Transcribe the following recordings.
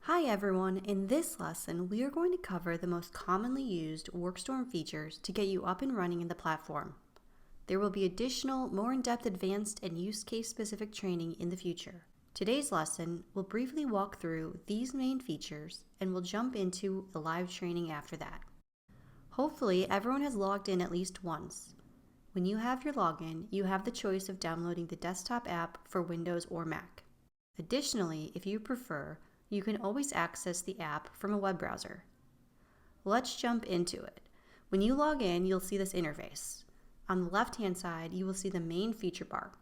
Hi everyone, in this lesson we are going to cover the most commonly used Workstorm features to get you up and running in the platform. There will be additional, more in-depth advanced and use case specific training in the future. Today's lesson will briefly walk through these main features and we'll jump into a live training after that. Hopefully everyone has logged in at least once. When you have your login, you have the choice of downloading the desktop app for Windows or Mac. Additionally, if you prefer, you can always access the app from a web browser. Let's jump into it. When you log in, you'll see this interface. On the left-hand side, you will see the main feature bar.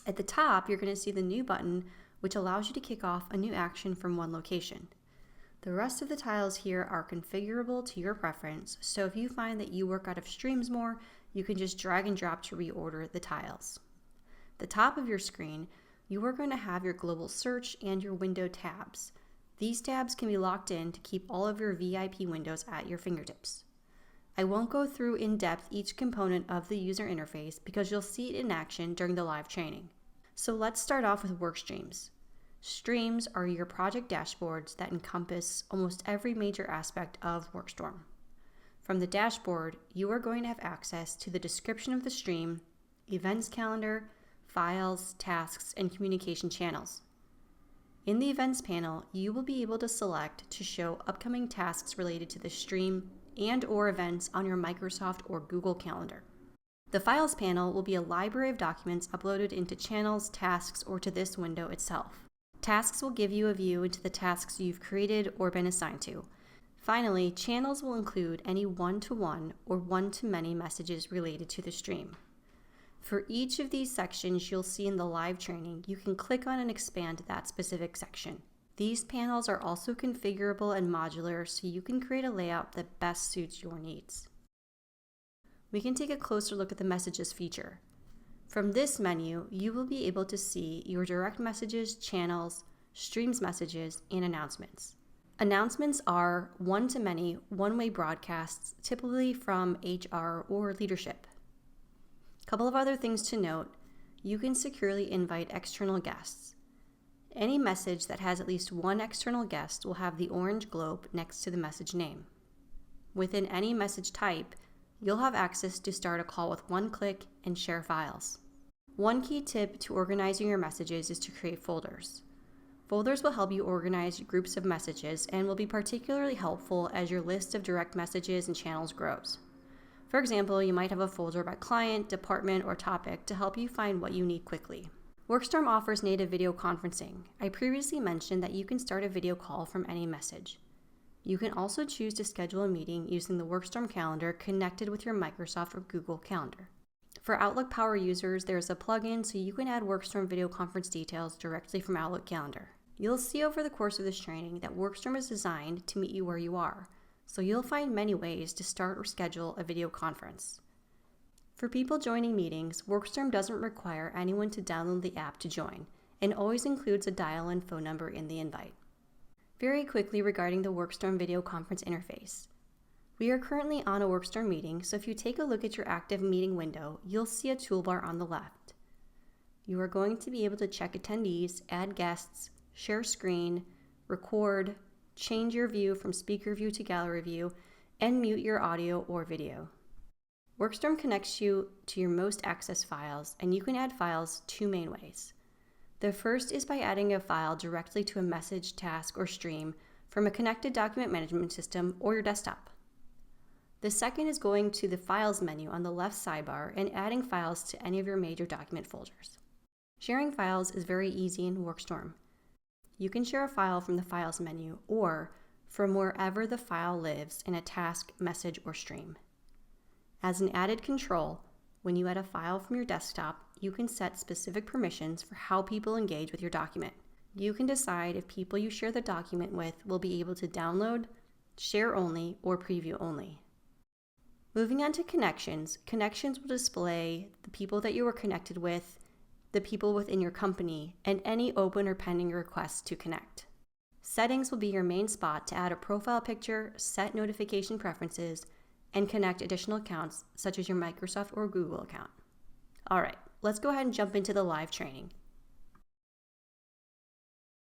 At the top, you're going to see the new button, which allows you to kick off a new action from one location. The rest of the tiles here are configurable to your preference, so if you find that you work out of streams more, you can just drag and drop to reorder the tiles. The top of your screen, you are going to have your global search and your window tabs. These tabs can be locked in to keep all of your VIP windows at your fingertips. I won't go through in depth each component of the user interface because you'll see it in action during the live training. So let's start off with work streams. Streams are your project dashboards that encompass almost every major aspect of Workstorm. From the dashboard, you are going to have access to the description of the stream, events calendar, files, tasks, and communication channels. In the Events panel, you will be able to select to show upcoming tasks related to the stream and/or events on your Microsoft or Google Calendar. The Files panel will be a library of documents uploaded into channels, tasks, or to this window itself. Tasks will give you a view into the tasks you've created or been assigned to. Finally, channels will include any one-to-one or one-to-many messages related to the stream. For each of these sections you'll see in the live training, you can click on and expand that specific section. These panels are also configurable and modular, so you can create a layout that best suits your needs. We can take a closer look at the Messages feature. From this menu, you will be able to see your direct messages, channels, streams messages, and announcements. Announcements are one-to-many, one-way broadcasts, typically from HR or leadership. Couple of other things to note, you can securely invite external guests. Any message that has at least one external guest will have the orange globe next to the message name. Within any message type, you'll have access to start a call with one click and share files. One key tip to organizing your messages is to create folders. Folders will help you organize groups of messages and will be particularly helpful as your list of direct messages and channels grows. For example, you might have a folder by client, department, or topic to help you find what you need quickly. Workstorm offers native video conferencing. I previously mentioned that you can start a video call from any message. You can also choose to schedule a meeting using the Workstorm calendar connected with your Microsoft or Google Calendar. For Outlook Power users, there's a plugin so you can add Workstorm video conference details directly from Outlook Calendar. You'll see over the course of this training that Workstorm is designed to meet you where you are. So you'll find many ways to start or schedule a video conference. For people joining meetings, Workstorm doesn't require anyone to download the app to join, and always includes a dial-in phone number in the invite. Very quickly regarding the Workstorm video conference interface. We are currently on a Workstorm meeting, so if you take a look at your active meeting window, you'll see a toolbar on the left. You are going to be able to check attendees, add guests, share screen, record, change your view from speaker view to gallery view, and mute your audio or video. Workstorm connects you to your most accessed files, and you can add files two main ways. The first is by adding a file directly to a message, task, or stream from a connected document management system or your desktop. The second is going to the Files menu on the left sidebar and adding files to any of your major document folders. Sharing files is very easy in Workstorm. You can share a file from the Files menu or from wherever the file lives in a task, message, or stream. As an added control, when you add a file from your desktop, you can set specific permissions for how people engage with your document. You can decide if people you share the document with will be able to download, share only, or preview only. Moving on to connections, connections will display the people that you are connected with, the people within your company, and any open or pending requests to connect. Settings will be your main spot to add a profile picture, set notification preferences, and connect additional accounts such as your Microsoft or Google account. All right, let's go ahead and jump into the live training.